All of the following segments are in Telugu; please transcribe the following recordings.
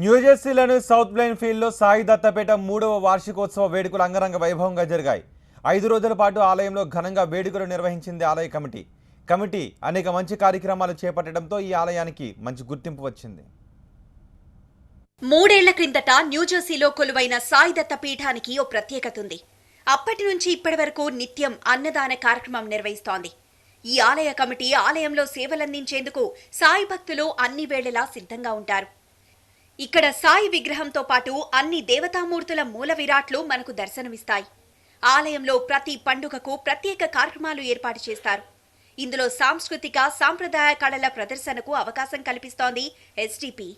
న్యూజెర్సీలోని సౌత్ ప్లెయిన్ ఫీల్డ్లో సాయి దత్తపేట 3వ వార్షికోత్సవ వేడుకలు అంగరంగ వైభవంగా జరిగాయి. 5 రోజుల పాటు ఆలయంలో ఘనంగా వేడుకలు నిర్వహించింది ఆలయ కమిటీ అనేక మంచి కార్యక్రమాలు చేపట్టడంతో ఈ ఆలయానికి మంచి గుర్తింపు వచ్చింది. 3 ఏళ్ల క్రిందట న్యూజెర్సీలో కొలువైన సాయి దత్త పీఠానికి ఓ ప్రత్యేకత ఉంది. అప్పటి నుంచి ఇప్పటి వరకు నిత్యం అన్నదాన కార్యక్రమం నిర్వహిస్తోంది. ఈ ఆలయ కమిటీ ఆలయంలో సేవలందించేందుకు సాయి భక్తులు అన్ని వేళలా సిద్ధంగా ఉంటారు. ఇక్కడ సాయి విగ్రహంతో పాటు అన్ని దేవతామూర్తుల మూల విరాట్లు మనకు దర్శనమిస్తాయి. ఆలయంలో ప్రతి పండుగకు ప్రత్యేక కార్యక్రమాలు ఏర్పాటు చేస్తారు. ఇందులో సాంస్కృతిక సాంప్రదాయ కళల ప్రదర్శనకు అవకాశం కల్పిస్తోంది STP.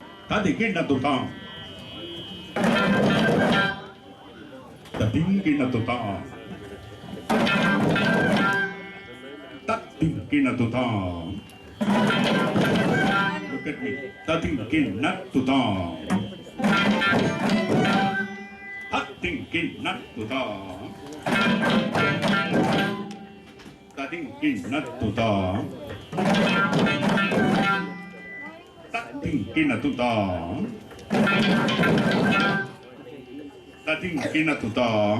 Look at me. Thinking not to down. Thinking not to down. Thinking not to down. Thinking not to down. Thinking not to down.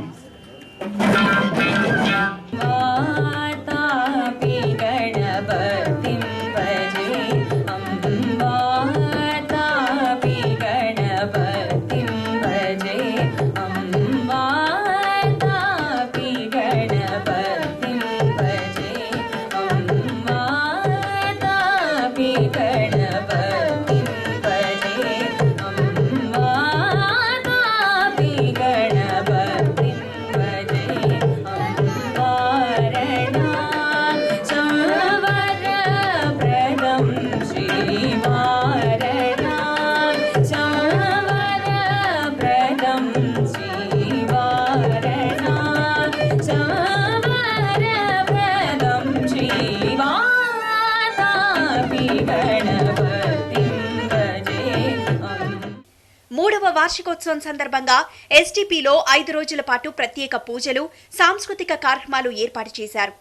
మూడవ వార్షికోత్సవం సందర్భంగా ఎస్టీపీలో 5 రోజుల పాటు ప్రత్యేక పూజలు, సాంస్కృతిక కార్యక్రమాలు ఏర్పాటు చేశారు.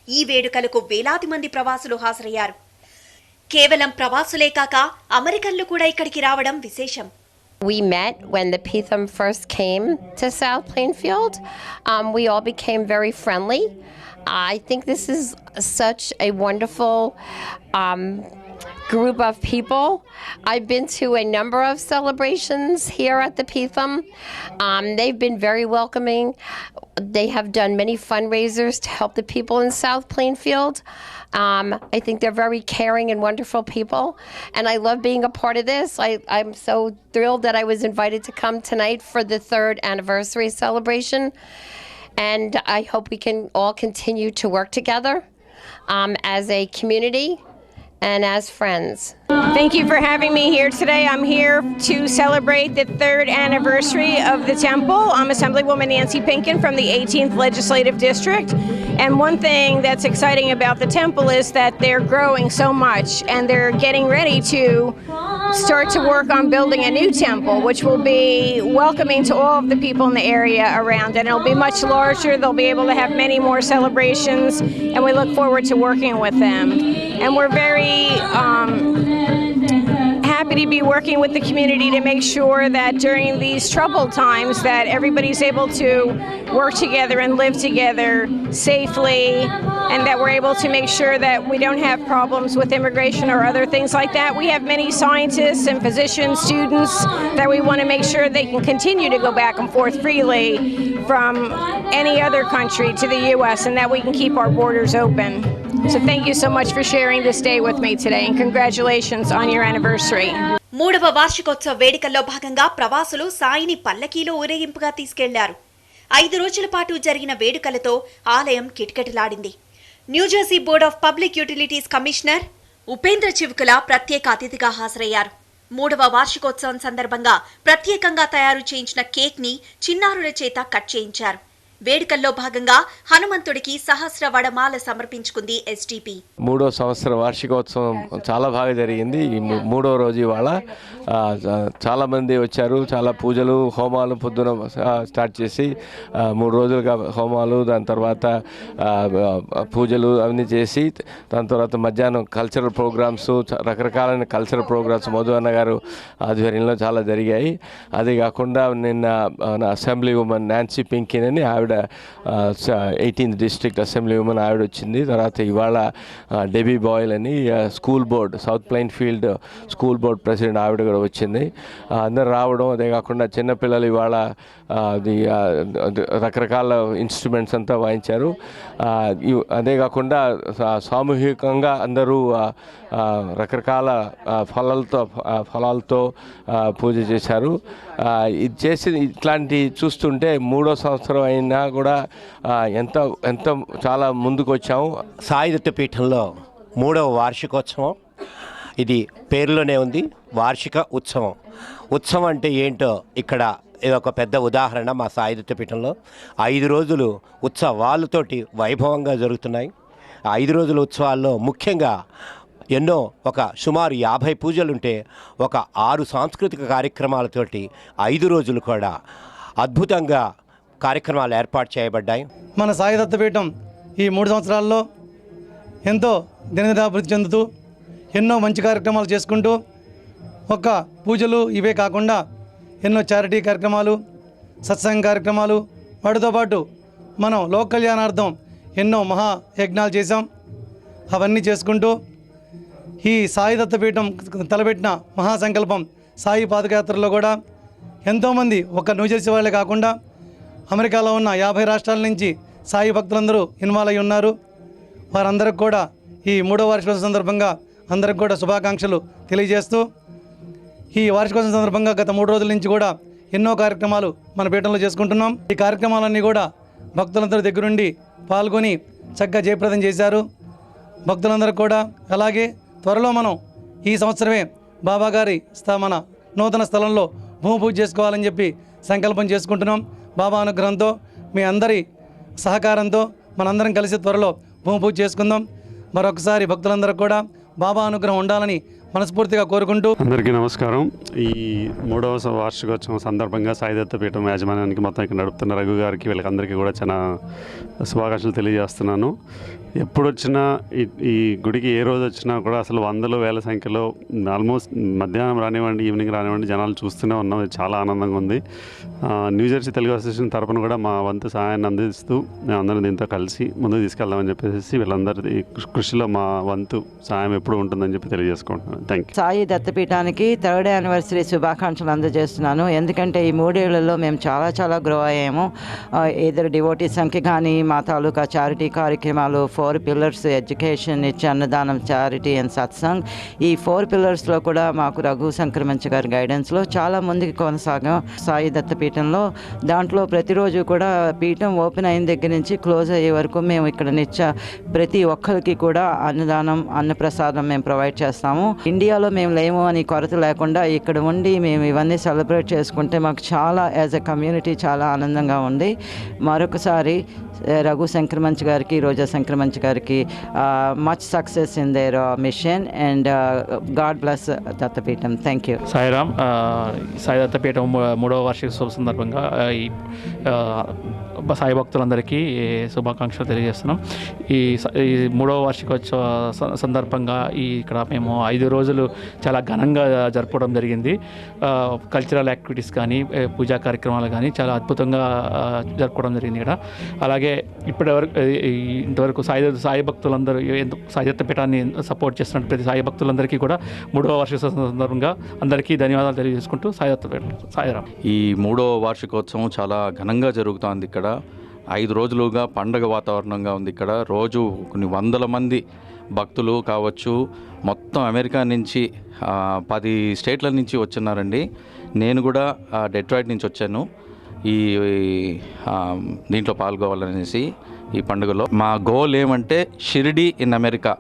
ఈ వేడుకలకు వేలాది మంది ప్రవాసులు హాజరయ్యారు. కేవలం ప్రవాసులే కాక అమెరికన్లు కూడా ఇక్కడికి రావడం విశేషం. We met when the Peetham first came to South Plainfield. We all became very friendly. I think this is such a wonderful group of people. I've been to a number of celebrations here at the Peetham. They've been very welcoming. They have done many fundraisers to help the people in South Plainfield. I think they're very caring and wonderful people, and I love being a part of this. I'm so thrilled that I was invited to come tonight for the 3rd anniversary celebration, and I hope we can all continue to work together as a community and as friends. Thank you for having me here today. I'm here to celebrate the 3rd anniversary of the temple. I'm Assemblywoman Nancy Pinkin from the 18th Legislative District. And one thing that's exciting about the temple is that they're growing so much and they're getting ready to start to work on building a new temple, which will be welcoming to all of the people in the area around. And it'll be much larger. They'll be able to have many more celebrations, and we look forward to working with them. And we're very happy to be working with the community to make sure that during these troubled times that everybody's able to work together and live together safely, and that we're able to make sure that we don't have problems with immigration or other things like that. We have many scientists and physicians, students that we want to make sure they can continue to go back and forth freely from any other country to the U.S. and that we can keep our borders open. So thank you so much for sharing this day with me today, and congratulations on your anniversary. మూడవ వార్షికోత్సవ వేడుకల్లో భాగంగా ప్రవాసులు సాయిని పల్లకీలో ఊరేగింపుగా తీసుకెళ్లారు. 5 రోజుల పాటు జరిగిన వేడుకలతో ఆలయం కిటకిటలాడింది. New Jersey board of public utilities commissioner Upendra Chivukula ప్రత్యేక అతిథిగా హాజరయ్యారు. 3వ వార్షికోత్సవం సందర్భంగా ప్రత్యేకంగా తయారు చేయించిన కేక్ ని చిన్నారుల చేత కట్ చేయించారు. వేడుకల్లో భాగంగా హనుమంతుడికి సహస్ర వడమాల సమర్పించుకుంది ఎస్టీపీ. 3వ సంవత్సర వార్షికోత్సవం చాలా బాగా జరిగింది. ఈ 3వ రోజు ఇవాళ చాలామంది వచ్చారు. చాలా పూజలు హోమాలు పొద్దున స్టార్ట్ చేసి 3 రోజులుగా హోమాలు, దాని తర్వాత పూజలు అవన్నీ చేసి దాని తర్వాత మధ్యాహ్నం కల్చరల్ ప్రోగ్రామ్స్, రకరకాలైన కల్చరల్ ప్రోగ్రామ్స్ మధు అన్న గారు ఆధ్వర్యంలో చాలా జరిగాయి. అదే కాకుండా నిన్న అసెంబ్లీ ఉమెన్ నాన్సీ పింకిన్ అని ఆవిడ 18th డిస్ట్రిక్ట్ అసెంబ్లీ ఉమెన్ ఆవిడ వచ్చింది. తర్వాత ఇవాళ డెబీ బాయిల్ అని school board South Plainfield school board president ఆవిడ కూడా వచ్చింది. అందరు రావడం, అదే కాకుండా చిన్నపిల్లలు ఇవాళ రకరకాల ఇన్స్ట్రుమెంట్స్ అంతా వాయించారు. అదే కాకుండా సామూహికంగా అందరూ రకరకాల ఫలాలతో పూజ చేశారు. ఇది చేసి ఇట్లాంటి చూస్తుంటే 3వ సంవత్సరం అయినా కూడా ఎంత చాలా ముందుకు వచ్చాము. సాయి దత్త పీఠంలో 3వ వార్షికోత్సవం. ఇది పేరులోనే ఉంది, వార్షిక ఉత్సవం. ఉత్సవం అంటే ఏంటో ఇక్కడ ఇది ఒక పెద్ద ఉదాహరణ. మా సాయి దత్త పీఠంలో 5 రోజులు ఉత్సవాలతోటి వైభవంగా జరుగుతున్నాయి. 5 రోజుల ఉత్సవాల్లో ముఖ్యంగా ఎన్నో సుమారు 50 పూజలుంటే 6 సాంస్కృతిక కార్యక్రమాలతోటి 5 రోజులు కూడా అద్భుతంగా కార్యక్రమాలు ఏర్పాటు చేయబడ్డాయి. మన సాయి దత్తపీఠం ఈ 3 సంవత్సరాల్లో ఎంతో దినదినాభివృద్ధి చెందుతూ ఎన్నో మంచి కార్యక్రమాలు చేసుకుంటూ పూజలు ఇవే కాకుండా ఎన్నో చారిటీ కార్యక్రమాలు, సత్సంగ కార్యక్రమాలు, వాటితో పాటు మనం లోక కళ్యాణార్థం ఎన్నో మహాయజ్ఞాలు చేశాం. అవన్నీ చేసుకుంటూ ఈ సాయి దత్తపీఠం తలపెట్టిన మహాసంకల్పం సాయి పాదయాత్రలో కూడా ఎంతోమంది న్యూజెర్సీ వాళ్ళే కాకుండా అమెరికాలో ఉన్న 50 రాష్ట్రాల నుంచి సాయి భక్తులందరూ ఇన్వాల్వ్ అయి ఉన్నారు. వారందరికి కూడా ఈ 3వ వార్షికోత్సవం సందర్భంగా అందరికి కూడా శుభాకాంక్షలు తెలియజేస్తూ, ఈ వార్షికోత్సవం సందర్భంగా గత 3 రోజుల నుంచి కూడా ఎన్నో కార్యక్రమాలు మన పీఠంలో చేసుకుంటున్నాం. ఈ కార్యక్రమాలన్నీ కూడా భక్తులందరూ దగ్గరుండి పాల్గొని చక్కగా జయప్రదం చేశారు. భక్తులందరూ కూడా అలాగే త్వరలో మనం ఈ సంవత్సరమే బాబాగారి మన నూతన స్థలంలో భూమి పూజ చేసుకోవాలని చెప్పి సంకల్పం చేసుకుంటున్నాం. బాబా అనుగ్రహంతో మీ అందరి సహకారంతో మనందరం కలిసి త్వరలో భూమి పూజ చేసుకుందాం. మరొకసారి భక్తులందరూ కూడా బాబా అనుగ్రహం ఉండాలని మనస్ఫూర్తిగా కోరుకుంటూ అందరికీ నమస్కారం. ఈ 3వ వార్షికోత్సవం సందర్భంగా సాయి దత్త పీఠం యాజమాన్యానికి మొత్తం ఇక్కడ నడుపుతున్న రఘు గారికి వీళ్ళకందరికీ కూడా చాలా శుభాకాంక్షలు తెలియజేస్తున్నాను. ఎప్పుడు వచ్చినా ఈ గుడికి ఏ రోజు వచ్చినా కూడా అసలు వందల వేల సంఖ్యలో ఆల్మోస్ట్ మధ్యాహ్నం రానివ్వండి, ఈవినింగ్ రానివ్వండి జనాలు చూస్తూనే ఉన్నాం. చాలా ఆనందంగా ఉంది. న్యూజెర్సీ తెలుగు అసోసియేషన్ తరఫున కూడా మా వంతు సహాయాన్ని అందిస్తూ మేము అందరం దీంతో కలిసి ముందుకు తీసుకెళ్దామని చెప్పేసి వీళ్ళందరి కృషిలో మా వంతు సహాయం ఎప్పుడు ఉంటుందని చెప్పి తెలియజేసుకుంటున్నాను. Thank you. సాయి దత్తపీఠానికి 3rd యానివర్సరీ శుభాకాంక్షలు అందజేస్తున్నాను. ఎందుకంటే ఈ 3 ఏళ్లలో మేము చాలా గ్రో అయ్యాము. ఇద్దరు డివోటీ సంఖ్య కానీ, మా తాలూకా చారిటీ కార్యక్రమాలు, 4 పిల్లర్స్, ఎడ్యుకేషన్, అన్నదానం, చారిటీ అండ్ సత్సంగ్. ఈ 4 పిల్లర్స్లో కూడా మాకు రఘు సంక్రమంచ గారి గైడెన్స్లో చాలా ముందుకు కొనసాగాం సాయి దత్తపీఠంలో. దాంట్లో ప్రతిరోజు కూడా పీఠం ఓపెన్ అయిన దగ్గర నుంచి క్లోజ్ అయ్యే వరకు మేము ఇక్కడ ప్రతి ఒక్కరికి కూడా అన్నదానం, అన్నప్రసాదం మేము ప్రొవైడ్ చేస్తాము. ఇండియాలో మేము లేము అని కొరత లేకుండా ఇక్కడ ఉండి మేము ఇవన్నీ సెలబ్రేట్ చేసుకుంటే మాకు చాలా యాజ్ ఎ కమ్యూనిటీ చాలా ఆనందంగా ఉంది. మరొకసారి రఘు సంక్రమంచ గారికి, రోజా సంక్రమంచ గారికి much success in their mission and God bless Dattapeetham. Thank you. Sairam. Sai Dattapeetham 3వ వార్షికోత్సవం సందర్భంగా సాయి భక్తులందరికీ శుభాకాంక్షలు తెలియజేస్తున్నాం. ఈ 3వ వార్షికోత్సవ సందర్భంగా ఇక్కడ మేము 5 రోజులు చాలా ఘనంగా జరపడం జరిగింది. కల్చరల్ యాక్టివిటీస్ కానీ, పూజా కార్యక్రమాలు కానీ చాలా అద్భుతంగా జరుపుకోవడం జరిగింది ఇక్కడ. అలాగే ఇంతవరకు సాయి భక్తులందరూ సాయి దత్తపీఠాన్ని సపోర్ట్ చేస్తున్న ప్రతి సాయి భక్తులందరికీ కూడా 3వ వార్షికోత్సవం సందర్భంగా అందరికీ ధన్యవాదాలు తెలియజేసుకుంటూ సాయి దత్తపీఠం సాయిరామ్. ఈ 3వ వార్షికోత్సవం చాలా ఘనంగా జరుగుతోంది. ఇక్కడ 5 రోజులుగా పండగ వాతావరణంగా ఉంది. ఇక్కడ రోజు కొన్ని వందల మంది భక్తులు కావచ్చు, మొత్తం అమెరికా నుంచి 10 స్టేట్ల నుంచి వచ్చున్నారండి. నేను కూడా డెట్రాయిట్ నుంచి వచ్చాను ఈ దీంట్లో పాల్గొవాలనేసి. ఈ పండుగలో మా గోల్ ఏమంటే షిరిడి ఇన్ అమెరికా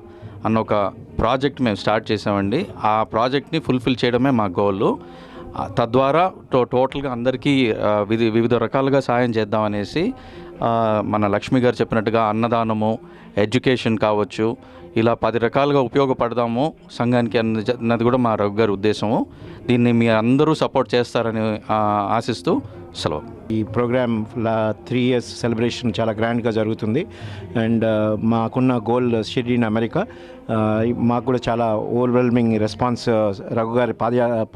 అన్న ఒక ప్రాజెక్ట్ మేము స్టార్ట్ చేసామండి. ఆ ప్రాజెక్ట్ని ఫుల్ఫిల్ చేయడమే మా గోల్. తద్వారా టోటల్గా అందరికీ వివిధ రకాలుగా సాయం చేద్దామనేసి మన లక్ష్మి గారు చెప్పినట్టుగా అన్నదానము, ఎడ్యుకేషన్ కావచ్చు, ఇలా 10 రకాలుగా ఉపయోగపడదాము సంఘానికి అన్నది కూడా మా రఘు గారి ఉద్దేశము. దీన్ని మీ అందరూ సపోర్ట్ చేస్తారని ఆశిస్తూ సెలవు. ఈ ప్రోగ్రామ్ 3 years సెలబ్రేషన్ చాలా గ్రాండ్గా జరుగుతుంది. అండ్ మాకున్న గోల్ షిరిడి ఇన్ అమెరికా, మాకు కూడా చాలా ఓవర్వెల్మింగ్ రెస్పాన్స్. రఘు గారి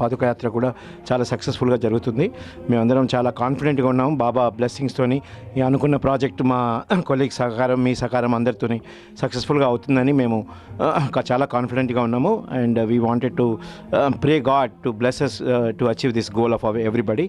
పాదయాత్ర కూడా చాలా సక్సెస్ఫుల్గా జరుగుతుంది. మేమందరం చాలా కాన్ఫిడెంట్గా ఉన్నాం. బాబా బ్లెస్సింగ్స్తోని ఈ అనుకున్న ప్రాజెక్ట్ మా కొలీగ్ సహకారం, మీ సహకారం అందరితోని సక్సెస్ఫుల్గా అవుతుందని మేము చాలా కాన్ఫిడెంట్గా ఉన్నాము. And we wanted to pray God to bless us to achieve this goal of everybody.